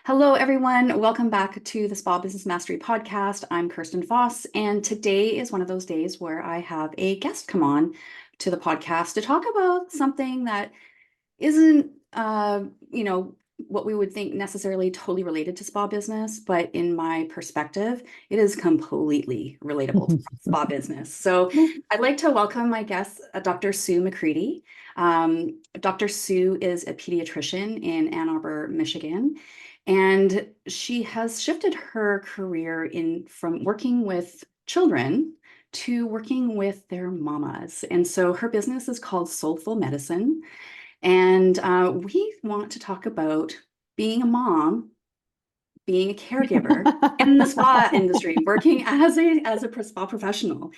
Hello, everyone. Welcome back to the Spa Business Mastery Podcast. I'm Kirsten Foss, and today is one of those days where I have a guest come on to the podcast to talk about something that isn't, what we would think necessarily totally related to spa business, but in my perspective, it is completely relatable to spa business. So I'd like to welcome my guest, Dr. Sue McCredie. Dr. Sue is a pediatrician in Ann Arbor, Michigan. And she has shifted her career from working with children to working with their mamas. And so her business is called Soulfull Medicine. And we want to talk about being a mom, being a caregiver in the spa industry, working as a spa professional.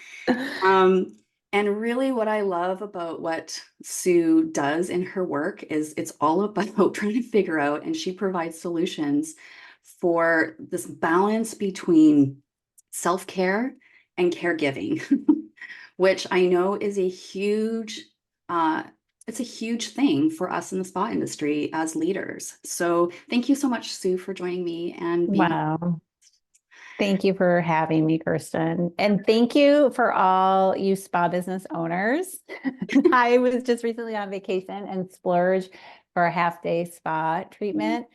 Um, and really what I love about what Sue does in her work is it's all about trying to figure out, and she provides solutions for this balance between self-care and caregiving, which I know is uh, it's a huge thing for us in the spa industry as leaders. So thank you so much, Sue, for joining me and being. Wow. Thank you for having me, Kirsten. And thank you for all you spa business owners. I was just recently on vacation and splurged for a half-day spa treatment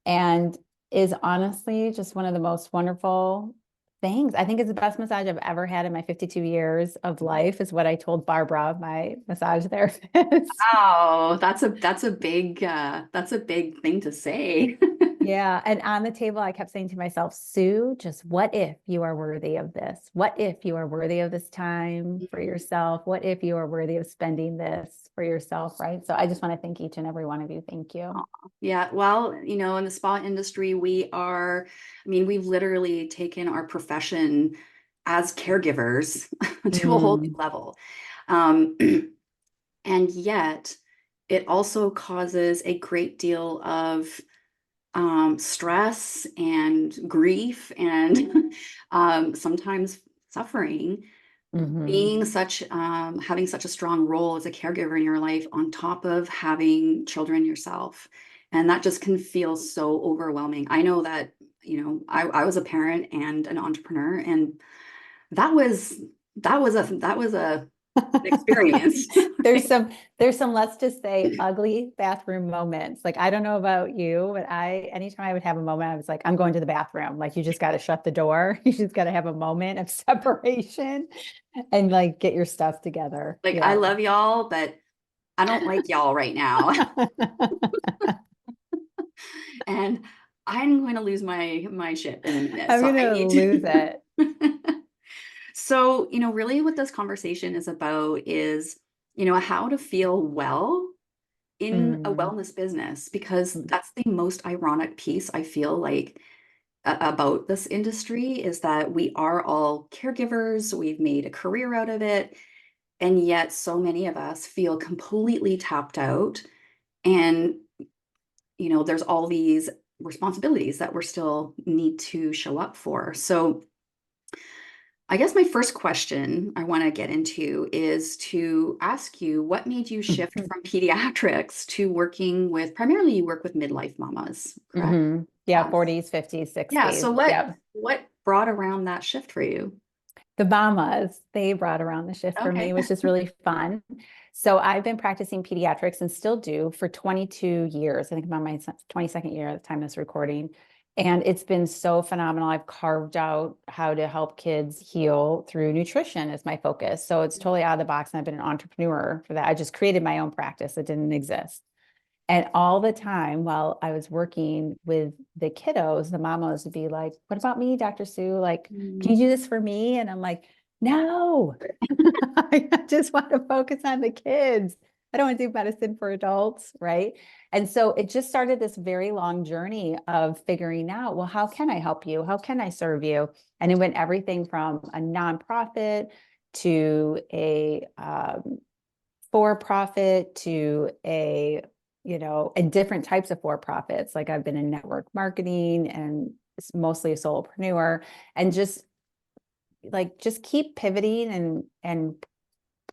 and is honestly just one of the most wonderful things. I think it's the best massage I've ever had in my 52 years of life, is what I told Barbara, my massage therapist. Wow, that's a big thing to say. Yeah. And on the table, I kept saying to myself, Sue, just what if you are worthy of this? What if you are worthy of this time for yourself? What if you are worthy of spending this for yourself? Right. So I just want to thank each and every one of you. Thank you. Yeah, well, in the spa industry, we've literally taken our profession as caregivers to a whole new Mm, level. Um, and yet it also causes a great deal of stress and grief and sometimes suffering, hmm being having such a strong role as a caregiver in your life on top of having children yourself. And that just can feel so overwhelming. I know that, I was a parent and an entrepreneur, and that was that was a experience. There's some, let's just say, ugly bathroom moments. Like, I don't know about you, but anytime I would have a moment, I was like, I'm going to the bathroom. Like, you just got to shut the door. You just got to have a moment of separation and like get your stuff together. Like, I Yeah. love y'all, but I don't like y'all right now. And I'm going to lose my shit in a minute. I'm So I gonna need lose to. it. So, really what this conversation is about is, how to feel well in a Mm, wellness business, because that's the most ironic piece I feel like about this industry is that we are all caregivers. We've made a career out of it. And yet so many of us feel completely tapped out. And there's all these responsibilities that we're still need to show up for. So I guess my first question I want to get into is to ask you, what made you shift mm. from pediatrics to working with, primarily you work with midlife mamas, correct? Yeah, Yes. 40s, 50s, Yeah. 60s. So what Yep. what brought around that shift for you? The mamas, they brought around the shift for Okay. me, which is really fun. So I've been practicing pediatrics and still do for 22 years. I think I'm on my 22nd year at the time of this recording. And it's been so phenomenal. I've carved out how to help kids heal through nutrition as my focus. So it's totally out of the box. And I've been an entrepreneur for that. I just created my own practice that didn't exist. And all the time while I was working with the kiddos, the mamas would be like, what about me, Dr. Sue? Like, can Mm. you do this for me? And I'm like, no, I just want to focus on the kids. I don't want to do medicine for adults, right? And so it just started this very long journey of figuring out, well, how can I help you? How can I serve you? And it went everything from a nonprofit to a for-profit to and different types of for-profits. Like, I've been in network marketing and it's mostly a solopreneur, and just keep pivoting and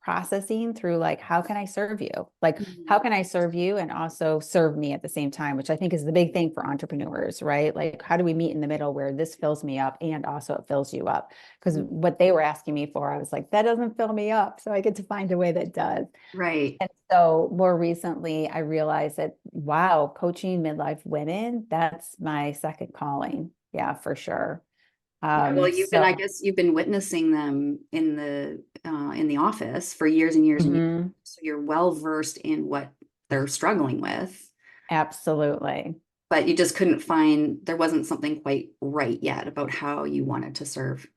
processing through like, how can I serve you? Like, how Mhm. can I serve you and also serve me at the same time, which I think is the big thing for entrepreneurs, right? Like, how do we meet in the middle where this fills me up and also it fills you up? Because what they were asking me for, I was like, that doesn't fill me up. So I get to find a way that does. Right. And so more recently, I realized that, wow, coaching midlife women, that's my second calling. Yeah, for sure. Yeah, well, I So guess you've been witnessing them in the office for years and years and years. mhm, So you're well versed in what they're struggling with, absolutely. but you just couldn't find, there wasn't something quite right yet about how you wanted to serve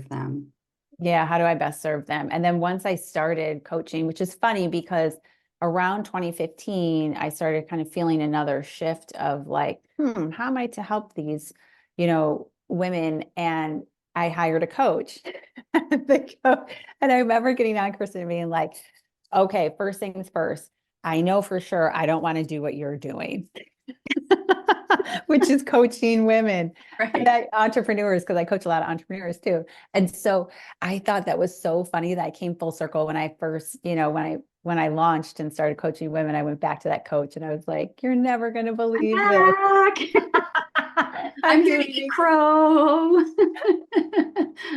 them. Yeah, how do I best serve them? And then once I started coaching, which is funny because around 2015, I started kind of feeling another shift of like, how am I to help these, women? And I hired a coach. And I remember getting on Kirsten and being like, okay, first things first, I know for sure I don't want to do what you're doing. Which is coaching women and Right. entrepreneurs, because I coach a lot of entrepreneurs too. And so I thought that was so funny that I came full circle when I first, when I launched and started coaching women, I went back to that coach and I was like, you're never going to I'm believe this. back. I'm I'm here to doing eat crow.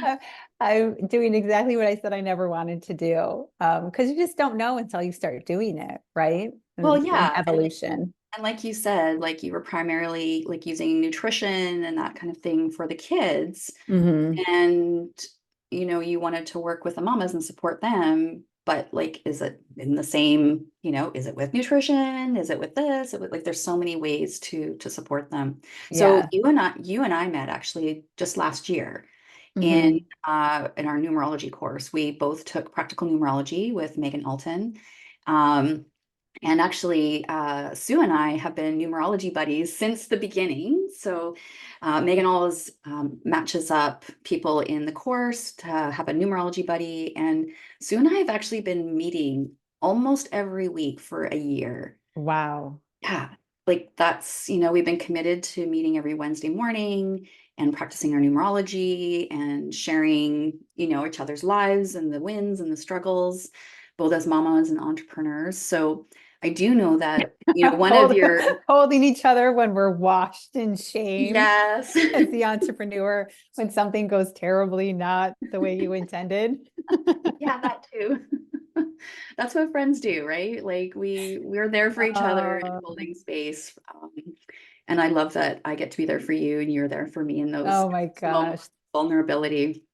uh, I'm doing exactly what I said I never wanted to do. Because you just don't know until you start doing it, right? And Well, it's an yeah. evolution. And like you said, like you were primarily like using nutrition and that kind of thing for the kids. Hmm. And, you wanted to work with the mamas and support them. But like, is it in the same, is it with nutrition? Is it with this? Like there's so many ways to support them. So Yeah. you and I met actually just last year in Hmm. in our numerology course. We both took practical numerology with Megan Alton. Um, and actually, Sue and I have been numerology buddies since the beginning. So, Megan always matches up people in the course to have a numerology buddy. And Sue and I have actually been meeting almost every week for a year. Wow. Yeah. Like we've been committed to meeting every Wednesday morning and practicing our numerology and sharing, each other's lives and the wins and the struggles, both as mamas and entrepreneurs. So I do know that, one of Hold, your, holding each other when we're washed in shame yes. as the entrepreneur when something goes terribly not the way you intended. Yeah, that too. That's what friends do, right? Like we're there for each other and Uh, holding space. And I love that I get to be there for you and you're there for me in those oh my moments gosh. of vulnerability.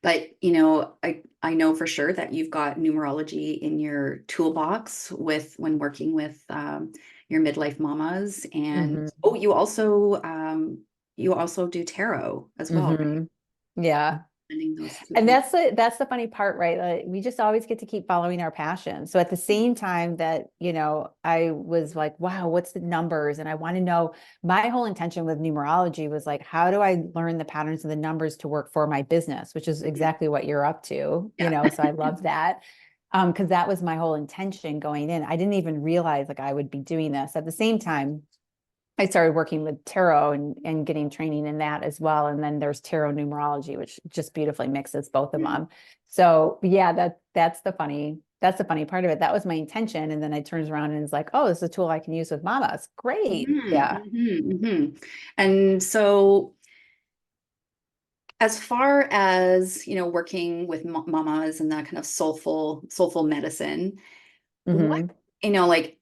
But I know for sure that you've got numerology in your toolbox with when working with your midlife mamas. And Hmm. oh, you also do tarot as well, right? Hmm. Yeah. Blending those two And things. that's the funny part, right? Like, we just always get to keep following our passion. So at the same time that, I was like, wow, what's the numbers? And I want to know, my whole intention with numerology was like, how do I learn the patterns of the numbers to work for my business, which is Mhm. exactly what you're up to, Yeah. so I love that. Because that was my whole intention going in. I didn't even realize like I would be doing this. At the same time, I started working with tarot and getting training in that as well. And then there's tarot numerology, which just beautifully mixes both of Mhm. them. So yeah, that's the funny part of it. That was my intention. And then I turns around and is like, oh, this is a tool I can use with mamas. Great. Mhm, Yeah. mhm, mhm. And so as far as, working with mamas and that kind of soulful medicine, what, Hmm. like,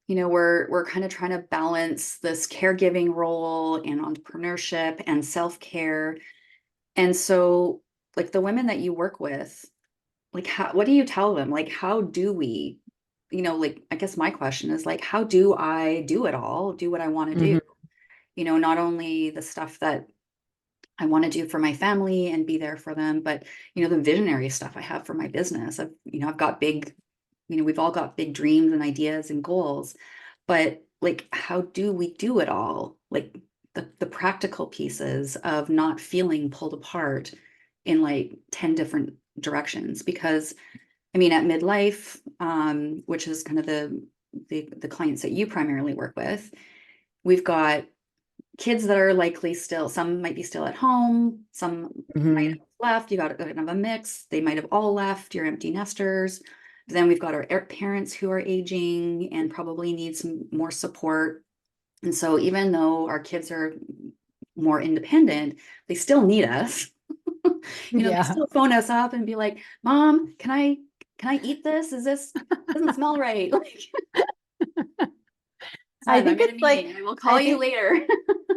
we're kind of trying to balance this caregiving role and entrepreneurship and self-care. And so like the women that you work with, like what do you tell them? Like how do we, like I guess my question is like, how do I do it all, do what I want to do? Hmm. Not only the stuff that I want to do for my family and be there for them, but the visionary stuff I have for my business. I've got big, we've all got big dreams and ideas and goals, but like how do we do it all? Like the practical pieces of not feeling pulled apart in like 10 different directions. Because I mean at midlife, which is kind of the clients that you primarily work with, we've got kids that are likely still, some might be still at home, some might Hmm. have left. You got kind of a mix. They might have all left. You're empty nesters. Then we've got our parents who are aging and probably need some more support. And so even though our kids are more independent, they still need us. They Yeah. still phone us up and be like, Mom, can I eat this? This doesn't smell right. Like, I son, I'm think in a it's like, meeting. I will call I you think later.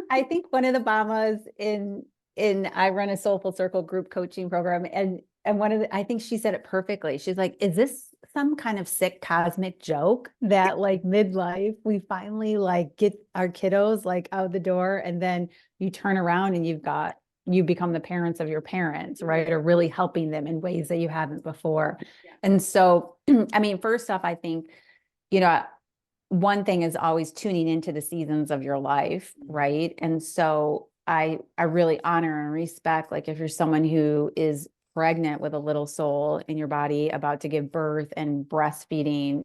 I think one of the mamas in I run a Soulful Circle group coaching program, and one of the, I think she said it perfectly. She's like, is this some kind of sick cosmic joke that like midlife we finally like get our kiddos like out the door, and then you turn around and you become the parents of your parents, right? Or really helping them in ways that you haven't before. Yeah. And so, I mean, first off, I think, you know, one thing is always tuning into the seasons of your life, right? And so I really honor and respect, like if you're someone who is pregnant with a little soul in your body, about to give birth and breastfeeding,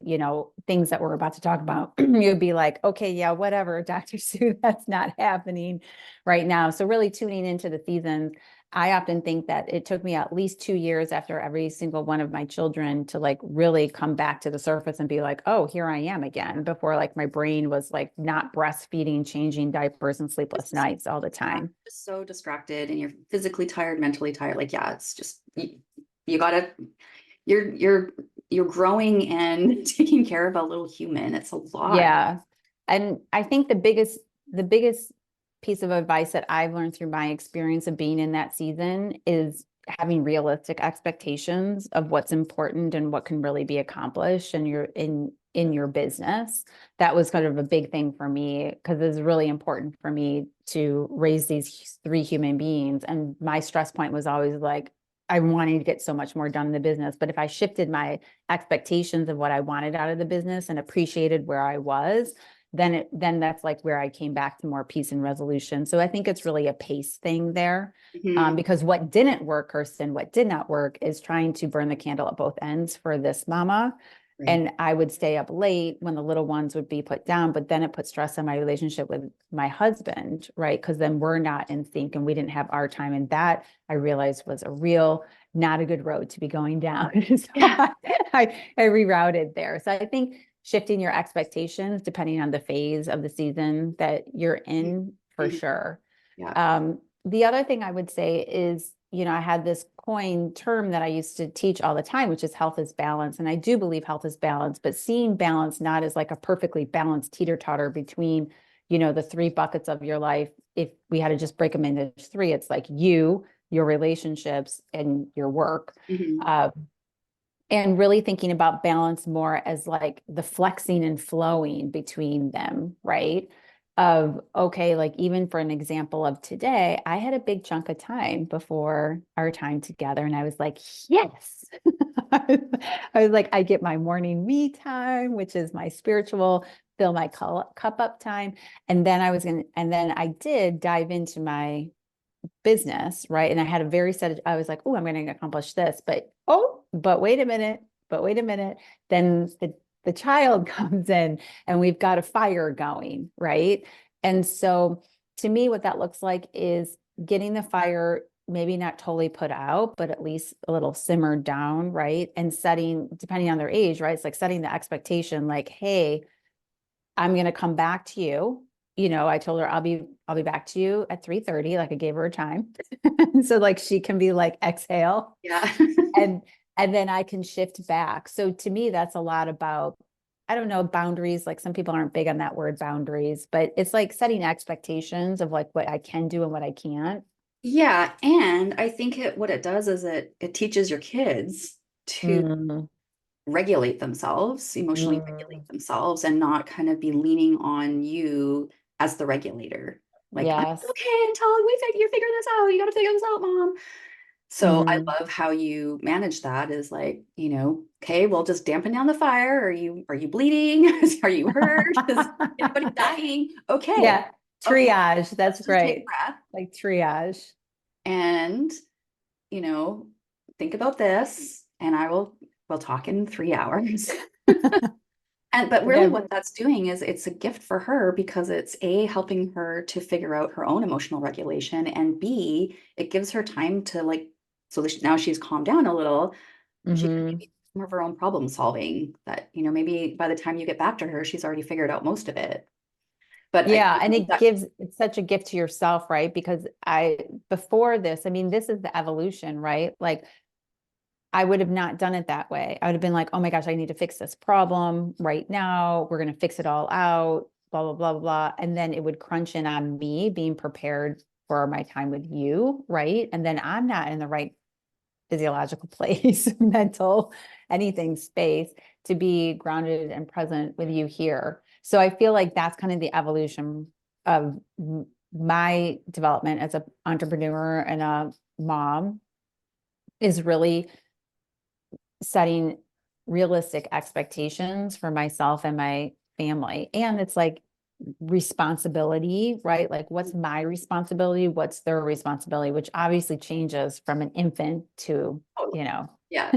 things that we're about to talk about, you'd be like, okay, yeah, whatever, Dr. Sue, that's not happening right now. So really tuning into the seasons. I often think that it took me at least 2 years after every single one of my children to like really come back to the surface and be like, oh, here I am again, before like my brain was like not breastfeeding, changing diapers and sleepless nights all the time. Just so distracted and you're physically tired, mentally tired. Like, yeah, it's just you gotta you're growing and taking care of a little human. It's a lot. Yeah. And I think the biggest piece of advice that I've learned through my experience of being in that season is having realistic expectations of what's important and what can really be accomplished in your business. That was kind of a big thing for me, because it's really important for me to raise these three human beings. And my stress point was always like, I wanted to get so much more done in the business. But if I shifted my expectations of what I wanted out of the business and appreciated where I was, then that's like where I came back to more peace and resolution. So I think it's really a pace thing there. Mhm. Because what didn't work, Kirsten, what did not work is trying to burn the candle at both ends for this mama. Right. And I would stay up late when the little ones would be put down, but then it put stress on my relationship with my husband, right? Because then we're not in sync and we didn't have our time. And that I realized was not a good road to be going down. So Yeah. I rerouted there. So I think shifting your expectations depending on the phase of the season that you're in, for Mhm. sure. Yeah. The other thing I would say is, I had this coin term that I used to teach all the time, which is health is balance. And I do believe health is balance, but seeing balance not as like a perfectly balanced teeter-totter between, the three buckets of your life. If we had to just break them into three, it's like your relationships, and your work. Mhm. Uh, and really thinking about balance more as like the flexing and flowing between them, right? Of, okay, like even for an example of today, I had a big chunk of time before our time together, and I was like, yes. I was like, I get my morning me time, which is my spiritual fill my cup up time. And then I did dive into my business, right? And I had a very set, I was like, oh, I'm going to accomplish this, but wait a minute, Then the child comes in and we've got a fire going, right? And so to me, what that looks like is getting the fire maybe not totally put out, but at least a little simmered down, right? And setting, depending on their age, right? It's like setting the expectation, like, hey, I'm going to come back to you. I told her I'll be back to you at 3:30. Like I gave her a time. So like she can be like, exhale, Yeah. and then I can shift back. So to me, that's a lot about, I don't know, boundaries. Like some people aren't big on that word boundaries, but it's like setting expectations of like what I can do and what I can't. Yeah. And I think what it does is it teaches your kids to Mm, regulate themselves, emotionally regulate mm, themselves, and not kind of be leaning on you as the regulator. Like, I'm yes. okay until you figure this out. You got to figure this out, mom. So I Mm. love how you manage that is like, okay, we'll just dampen down the fire. Are you bleeding? Are you hurt? Is anybody dying? Okay. Yeah. Okay. Triage. That's Let's just take a great. breath Like triage. and, you know, think about this and we'll talk in 3 hours. But really Yeah. what that's doing is it's a gift for her because it's A, helping her to figure out her own emotional regulation, and B, it gives her time to like So now she's calmed down a little. She can Hmm. maybe do some of her own problem solving that, maybe by the time you get back to her, she's already figured out most of it. But I Yeah, think and it that, gives it's such a gift to yourself, right? Because before this, I mean, this is the evolution, right? Like I would have not done it that way. I would have been like, oh my gosh, I need to fix this problem right now. We're going to fix it all out, blah, blah, blah, blah, blah. And then it would crunch in on me being prepared for my time with you, right? And then I'm not in the right physiological place, mental, anything space to be grounded and present with you here. So I feel like that's kind of the evolution of my development as an entrepreneur and a mom is really setting realistic expectations for myself and my family. And it's like responsibility, right? Like what's my responsibility? What's their responsibility? Which obviously changes from an infant to, totally. you know, Yeah.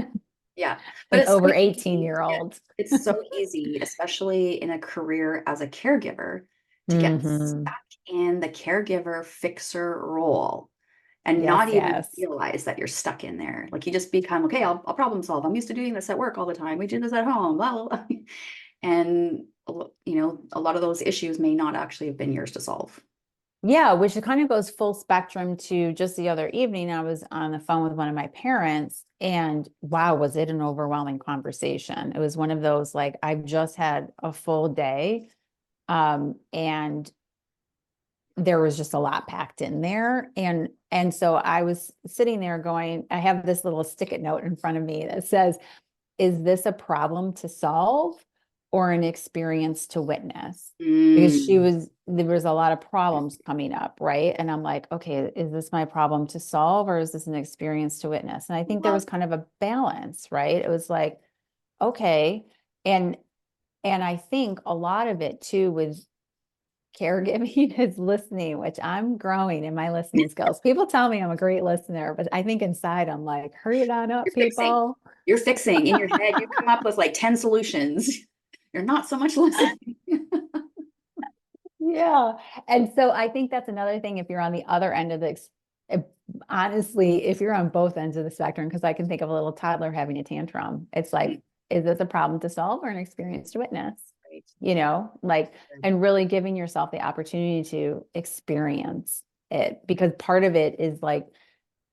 Yeah. But an it's so over 18 easy. year Yeah. old. It's so easy, especially in a career as a caregiver, to get Hmm. stuck in the caregiver fixer role and Yes, not even yes. realize that you're stuck in there. Like you just become, okay, I'll problem solve. I'm used to doing this at work all the time. We do this at home. Well, and a lot of those issues may not actually have been yours to solve. Yeah, which kind of goes full spectrum to just the other evening. I was on the phone with one of my parents, and wow, was it an overwhelming conversation? It was one of those like I've just had a full day, and there was just a lot packed in there, and so I was sitting there going, I have this little stick-it note in front of me that says, is this a problem to solve or an experience to witness? Because Mm. there was a lot of problems coming up, right? And I'm like, okay, is this my problem to solve or is this an experience to witness? And I think there Well, was kind of a balance, right? It was like, okay. And I think a lot of it too with caregiving is listening, which I'm growing in my listening skills. People tell me I'm a great listener, but I think inside I'm like, hurry it on up, you're fixing. people. You're fixing in your head. You come up with like 10 solutions. You're not so much listening. Yeah. And so I think that's another thing if you're on the other end of eh, honestly, if you're on both ends of the spectrum, because I can think of a little toddler having a tantrum, it's like, is this a problem to solve or an experience to witness? Right. You know, like, and really giving yourself the opportunity to experience it because part of it is like,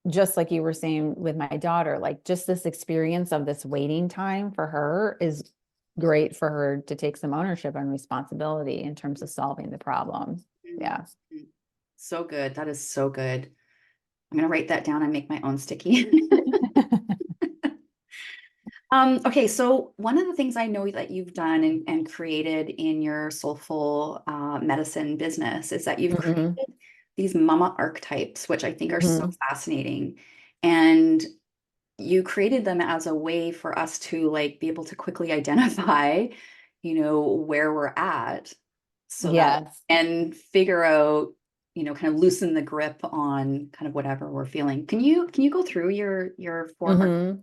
just like you were saying with my daughter, like just this experience of this waiting time for her is great for her to take some ownership and responsibility in terms of solving the problem. Mm, Yeah. mm. So good. That is so good. I'm going to write that down and make my own sticky. Okay, so one of the things I know that you've done and created in your Soulful Medicine business is that you've created Hmm. these mama archetypes, which I think are so Hmm. fascinating. And you created them as a way for us to like be able to quickly identify, where we're at so that Yes. and figure out, kind of loosen the grip on kind of whatever we're feeling. Can you go through your four Hmm.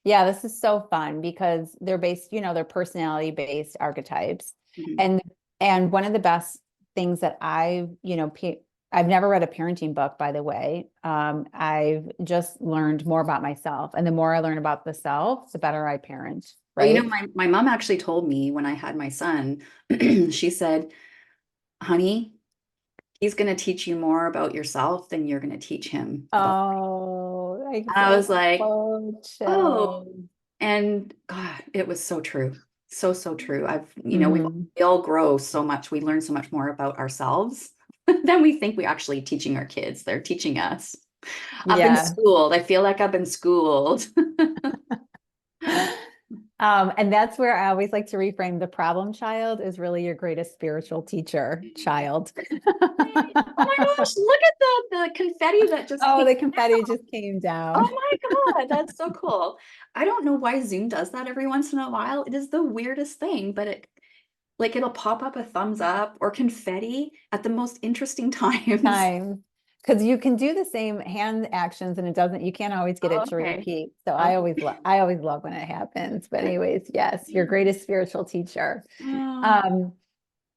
Yeah, this is so fun because they're based, they're personality based archetypes. Mhm. And one of the best things that I've never read a parenting book, by the way. I've just learned more about myself. And the more I learn about the self, the better I parent, Well, right? my mom actually told me when I had my son, she said, honey, he's going to teach you more about yourself than you're going to teach him about. Oh, I And I feel was like, so oh, chill. and God, it was so true. So, so true. Hmm. We all grow so much. We learn so much more about ourselves than we think we actually teaching our kids. They're teaching us. I've been Yeah. schooled. I feel like I've been schooled. And that's where I always like to reframe the problem child is really your greatest spiritual teacher child. Oh my gosh, look at the confetti that just Oh, came the confetti down. just came down. Oh my God, that's so cool. I don't know why Zoom does that every once in a while. It is the weirdest thing, but it'll pop up a thumbs up or confetti at the most interesting times. Time. Because you can do the same hand actions and you can't always get it to Okay. repeat. So Okay. I always love when it happens. But anyways, yes, your greatest spiritual teacher. Oh, Um,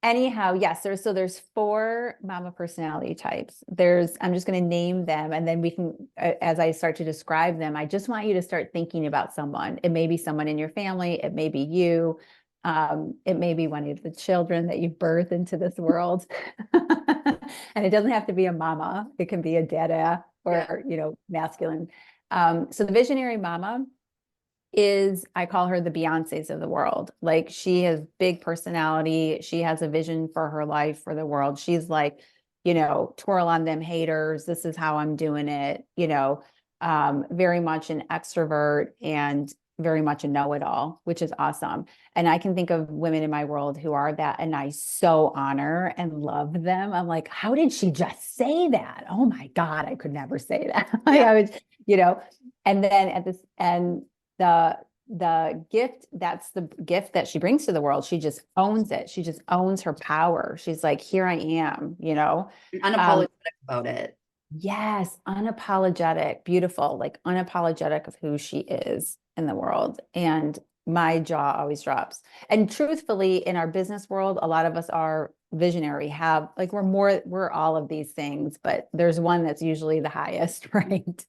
Anyhow, yes, there's four mama personality types. I'm just going to name them, and then we can, as I start to describe them, I just want you to start thinking about someone. It may be someone in your family, it may be you, it may be one of the children that you birth into this world. And it doesn't have to be a mama, it can be a dada Yeah. or, masculine. So the visionary mama is, I call her the Beyoncés of the world. Like, she has big personality. She has a vision for her life, for the world. She's like, twirl on them haters. This is how I'm doing it. Very much an extrovert and very much a know-it-all, which is awesome. And I can think of women in my world who are that, and I so honor and love them. I'm like, how did she just say that? Oh my God, I could never say that. Like, Yeah. I would, and then at this, and the gift, that's the gift that she brings to the world. She just owns it. She just owns her power. She's like, here I am, Unapologetic about it. yes, unapologetic, beautiful, like unapologetic of who she is in the world. And my jaw always drops. And truthfully, in our business world, a lot of us are visionary, have like, we're all of these things, but there's one that's usually the highest, right?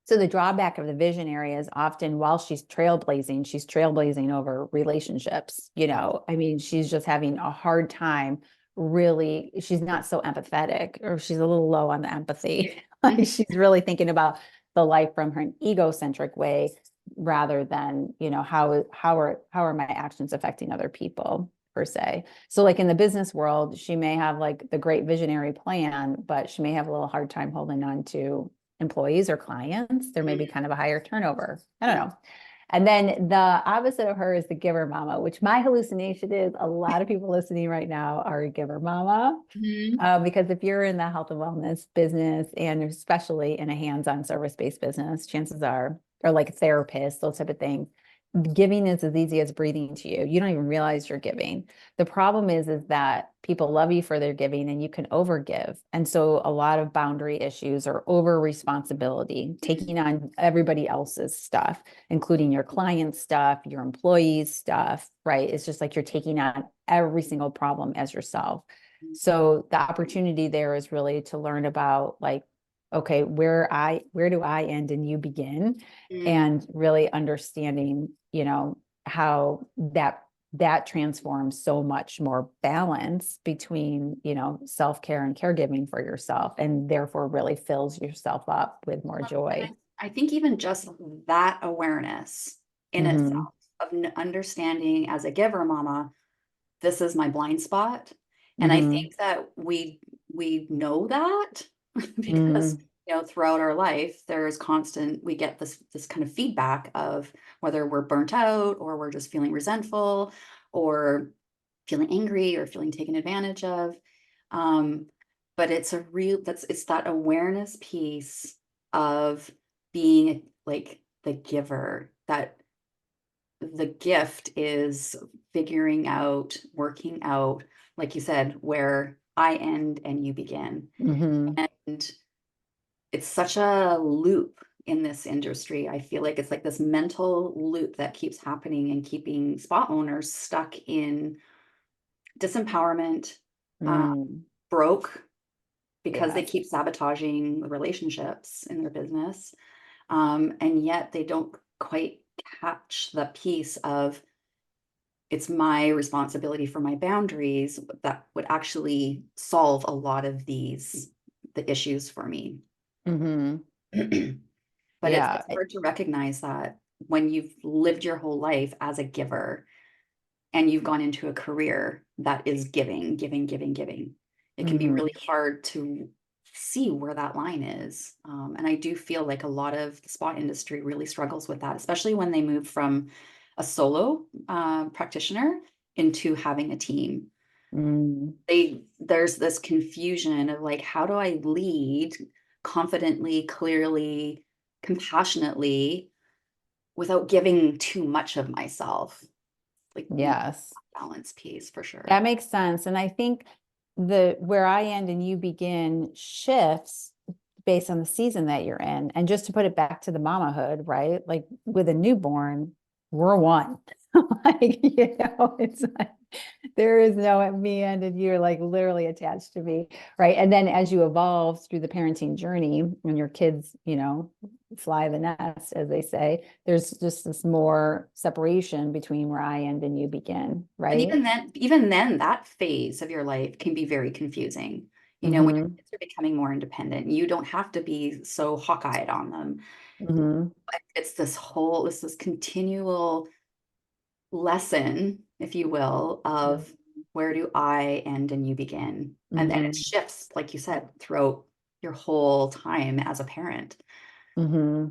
So the drawback of the visionary is often, while she's trailblazing over relationships. I mean, she's just having a hard time. Really, she's not so empathetic, or she's a little low on the empathy. Like, she's really thinking about the life from her egocentric way, rather than, how are my actions affecting other people, per se. So like in the business world, she may have like the great visionary plan, but she may have a little hard time holding on to employees or clients. There may be kind of a higher turnover. I don't know. And then the opposite of her is the giver mama, which my hallucination is a lot of people listening right now are a giver mama. Mhm. Because if you're in the health and wellness business, and especially in a hands-on service-based business, chances are, or like a therapist, those type of things, giving is as easy as breathing to you. You don't even realize you're giving. The problem is that people love you for their giving, and you can overgive. And so a lot of boundary issues or over responsibility, taking on everybody else's stuff, including your client stuff, your employees' stuff, right? It's just like you're taking on every single problem as yourself. So the opportunity there is really to learn about, like, okay, where do I end and you begin? Mm. And really understanding, how that transforms so much more balance between, self-care and caregiving for yourself, and therefore really fills yourself up with more joy. I think even just that awareness in Mm-hmm. itself of understanding, as a giver mama, this is my blind spot. And I Mm-hmm. think that we know that because, Mm-hmm. throughout our life, we get this kind of feedback of whether we're burnt out, or we're just feeling resentful, or feeling angry, or feeling taken advantage of. Um, but it's that awareness piece of being like the giver, that the gift is figuring out, working out, like you said, where I end and you begin. Mm-hmm. And it's such a loop in this industry. I feel like it's like this mental loop that keeps happening and keeping spa owners stuck in disempowerment, uh, Mm. broke, because they Yes. keep sabotaging the relationships in their business. And yet they don't quite catch the piece of, it's my responsibility for my boundaries that would actually solve a lot of the issues for me. Mm-hmm. But Yeah. it's hard to recognize that when you've lived your whole life as a giver, and you've gone into a career that is giving, giving, giving, giving. It can be Mm-hmm. really hard to see where that line is. And I do feel like a lot of the spa industry really struggles with that, especially when they move from a solo practitioner into having a team. Mm. There's this confusion of like, how do I lead confidently, clearly, compassionately, without giving too much of myself? Like, Yes. balance piece for sure. That makes sense. And I think the where I end and you begin shifts based on the season that you're in. And just to put it back to the mamahood, right? Like with a newborn, we're one. Like, it's like There is no me and you're like literally attached to me, right? And then as you evolve through the parenting journey and your kids, fly the nest, as they say, there's just this more separation between where I end and you begin, And right? even then, that phase of your life can be very confusing. When your Mm-hmm. kids are becoming more independent, you don't have to be so hawk-eyed on them. Mm-hmm. But this continual lesson, if you will, of where do I end and you begin. And it Mm-hmm. shifts, like you said, throughout your whole time as a parent. Mm-hmm.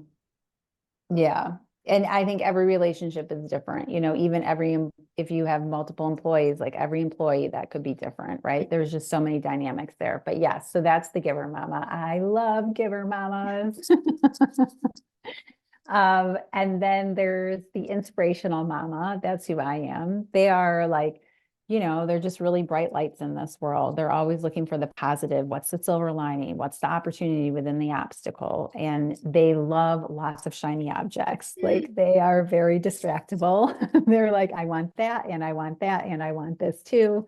Yeah. And I think every relationship is different, even if you have multiple employees, like every employee, that could be different, right? There's just so many dynamics there. But yes, so that's the giver mama. I love giver mamas. And then there's the inspirational mama. That's who I am. They are like, they're just really bright lights in this world. They're always looking for the positive. What's the silver lining? What's the opportunity within the obstacle? And they love lots of shiny objects. Like they are very distractible. They're like, I want that, and I want that, and I want this too.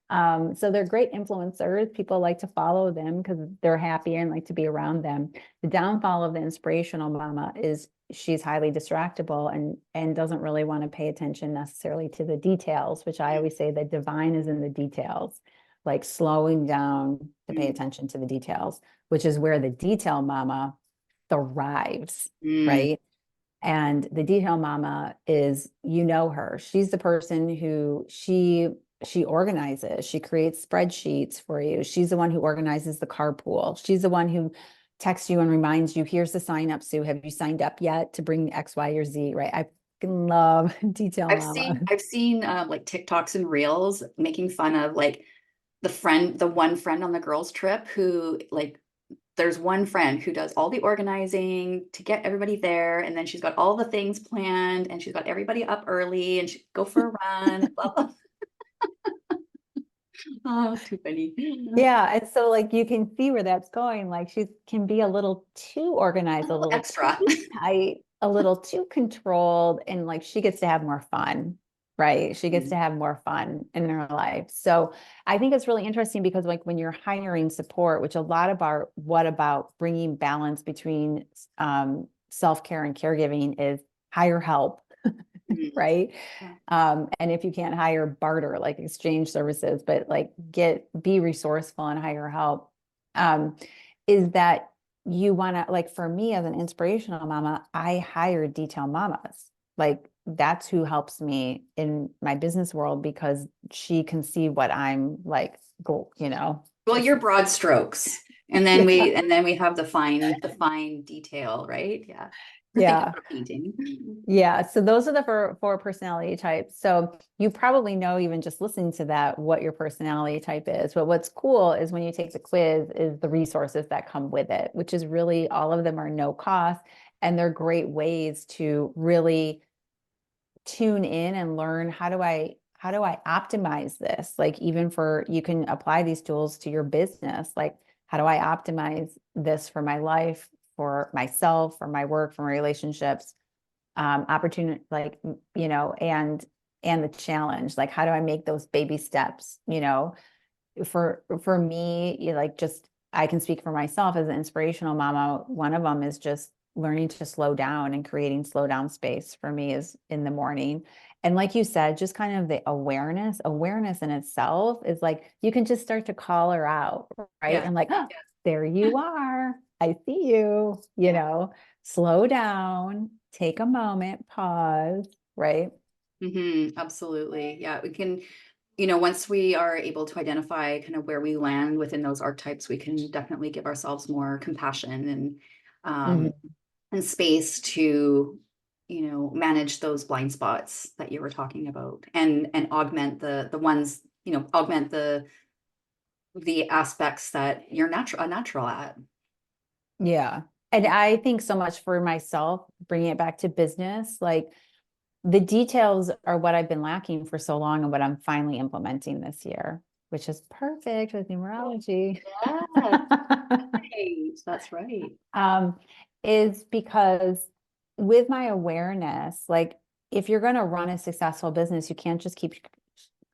So they're great influencers. People like to follow them because they're happy and like to be around them. The downfall of the inspirational mama is she's highly distractible and doesn't really want to pay attention necessarily to the details, which I always say the divine is in the details, like slowing down to pay attention to the details, which is where the detail mama thrives, Mm. right? And the detail mama is, her. She's the person who she organizes, she creates spreadsheets for you. She's the one who organizes the carpool. She's the one who texts you and reminds you, here's the sign up, Sue. Have you signed up yet to bring X, Y, or Z? Right. I fucking love detail mama. I've seen like TikToks and Reels making fun of like the one friend on the girls' trip who like there's one friend who does all the organizing to get everybody there, and then she's got all the things planned, and she's got everybody up early, and she go for a run. Blah, blah. Oh, too funny. Yeah. And so like you can see where that's going. Like she can be a little too A organized, a little little extra. too tight, a little too controlled, and like she gets to have more fun, right? She gets to have more fun in her life. So I think it's really interesting because like when you're hiring support, which a lot about what about bringing balance between self-care and caregiving is hire help, Mhm. right? Yeah. And if you can't hire, barter, like exchange services, but like be resourceful and hire help. Um, is that you want to, like for me as an inspirational mama, I hire detail mamas. Like that's who helps me in my business world because she can see what I'm like, Well, just your broad strokes, yeah, and then we have the fine detail, right? Yeah. Think yeah. about a painting. Yeah, so those are the four personality types. So you probably know even just listening to that what your personality type is. But what's cool is when you take the quiz is the resources that come with it, which is really all of them are no cost and they're great ways to really tune in and learn how do I optimize this? Like even for you can apply these tools to your business. Like how do I optimize this for my life, for myself, for my work, for my relationships? Opportunity, like, and the challenge, like, how do I make those baby steps, for me, like, just, I can speak for myself as an inspirational mama. One of them is just learning to slow down and creating slow down space for me is in the morning. And like you said, just kind of the awareness in itself is like, you can just start to call her out, right? Yeah. And like, oh, there Yeah. you are. I see you, Yeah. slow down, take a moment, pause, right? Absolutely. Yeah. We can, once we are able to identify kind of where we land within those archetypes, we can definitely give ourselves more compassion um, Mhm. and space to, manage those blind spots that you were talking about and augment the ones, augment the aspects that you're a natural at. Yeah. And I think so much for myself, bringing it back to business, like the details are what I've been lacking for so long and what I'm finally implementing this year, which is perfect with numerology. Yeah, right. That's right. um, is because with my awareness, like if you're going to run a successful business, you can't just keep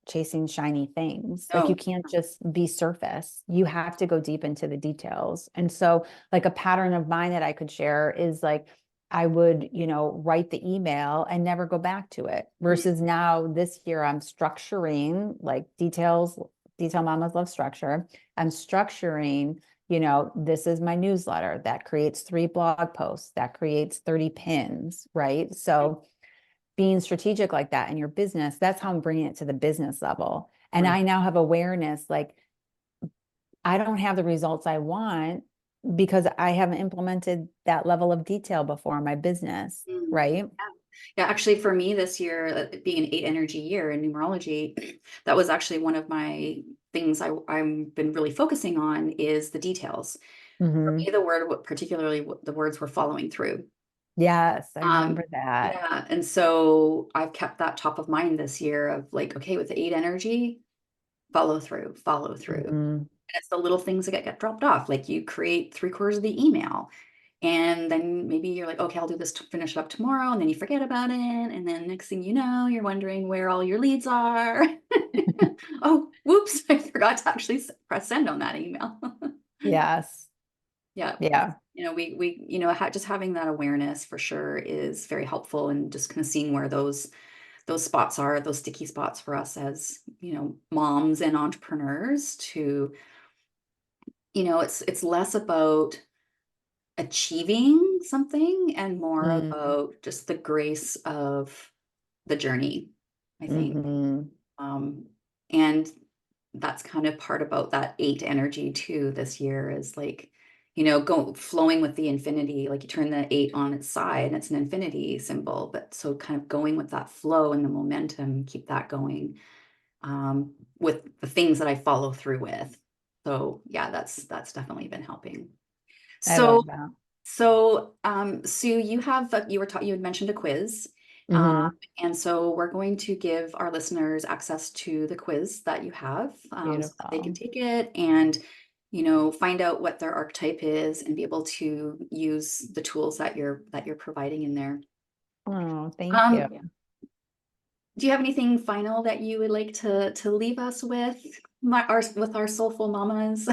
chasing shiny things. Like you No. can't just be surface. You have to go deep into the details. And so like a pattern of mine that I could share is like, I would, write the email and never go back to it versus now this year I'm structuring like detail mamas love structure. I'm structuring, this is my newsletter that creates 3 blog posts, that creates 30 pins, right? So being strategic like that in your business, that's how I'm bringing it to the business level. And Right. I now have awareness, like I don't have the results I want because I haven't implemented that level of detail before in my business, Mm. right? Yeah, actually, for me this year, being an 8 energy year in numerology, that was actually one of my things I've been really focusing on is the details. For Mm-hmm. me, particularly the words were following through. Yes, I Um, remember that. yeah, and so I've kept that top of mind this year of like, okay, with the 8 energy, follow through, follow through. Mm-hmm. And it's the little things that get dropped off. Like you create 3/4 of the email. And then maybe you're like, okay, I'll do this to finish it up tomorrow. And then you forget about it. And then next thing you know, you're wondering where all your leads are. Oh, whoops, I forgot to actually press send on that email. Yes. Yeah. Yeah. Just having that awareness for sure is very helpful and just kind of seeing where those spots are, those sticky spots for us as, moms and entrepreneurs to, it's less about achieving something and more about just the grace of the journey, I think. Mm-hmm. Um, and that's kind of part about that 8 energy too this year is like, go flowing with the infinity. Like you turn the 8 on its side and it's an infinity symbol, but so kind of going with that flow and the momentum, keep that going with the things that I follow through with. So yeah, that's definitely been helping. I So love that. Sue, you had mentioned a quiz. Um, Mm-hmm. and so we're going to give our listeners access to the quiz that you have, so that they can Beautiful. take it and, find out what their archetype is and be able to use the tools that you're providing in there. Oh, thank you. Um, do you have anything final that you would like to leave us with, with our soulful mamas?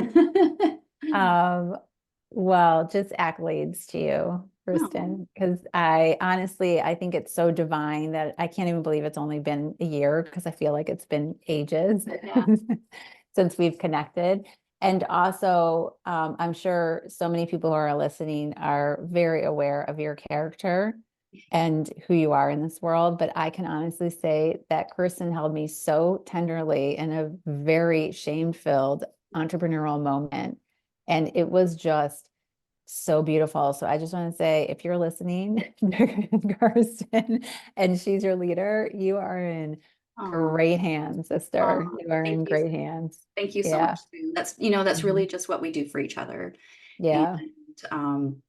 Um, well, just accolades to you, Oh, Kirsten, because I think it's so divine that I can't even believe it's only been a year because I feel like it's been ages yeah. since we've connected. And also, I'm sure so many people who are listening are very aware of your character and who you are in this world. But I can honestly say that Kirsten held me so tenderly in a very shame-filled entrepreneurial moment. And it was just so beautiful. So I just want to say, if you're listening, Kirsten, and she's your leader, you are in Oh, great hands, sister. You are thank in you. great hands. Thank you so Yeah. much, Sue. That's really Mhm. just what we do for each other. And Yeah. um,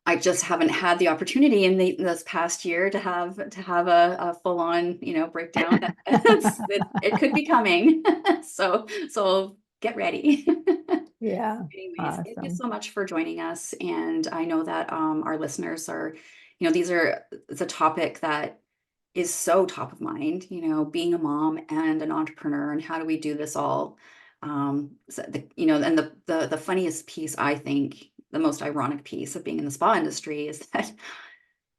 I just haven't had the opportunity in this past year to have a full on, breakdown. It could be coming. So get ready. Yeah. Anyways, thank you Awesome. so much for joining us. And I know that our listeners are, it's a topic that is so top of mind, being a mom and an entrepreneur and how do we do this all? And the funniest piece, I think, the most ironic piece of being in the spa industry is that,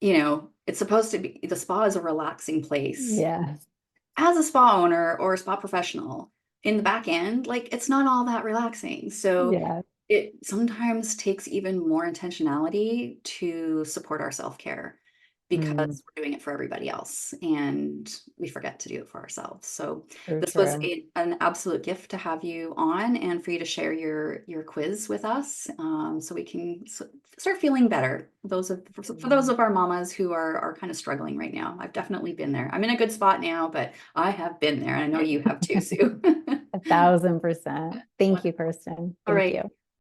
it's supposed to be the spa is a relaxing place. Yes. As a spa owner or a spa professional, in the back end, like it's not all that relaxing. So Yeah. it sometimes takes even more intentionality to support our self-care Mm, because we're doing it for everybody else and we forget to do it for ourselves. So so this was true. an absolute gift to have you on and for you to share your quiz with us, so we can start feeling better. For those Mm. of our mamas who are kind of struggling right now. I've definitely been there. I'm in a good spot now, but I have been there. And I know you have too, Sue. 1,000%. Thank you, Kirsten. All Thank right. you.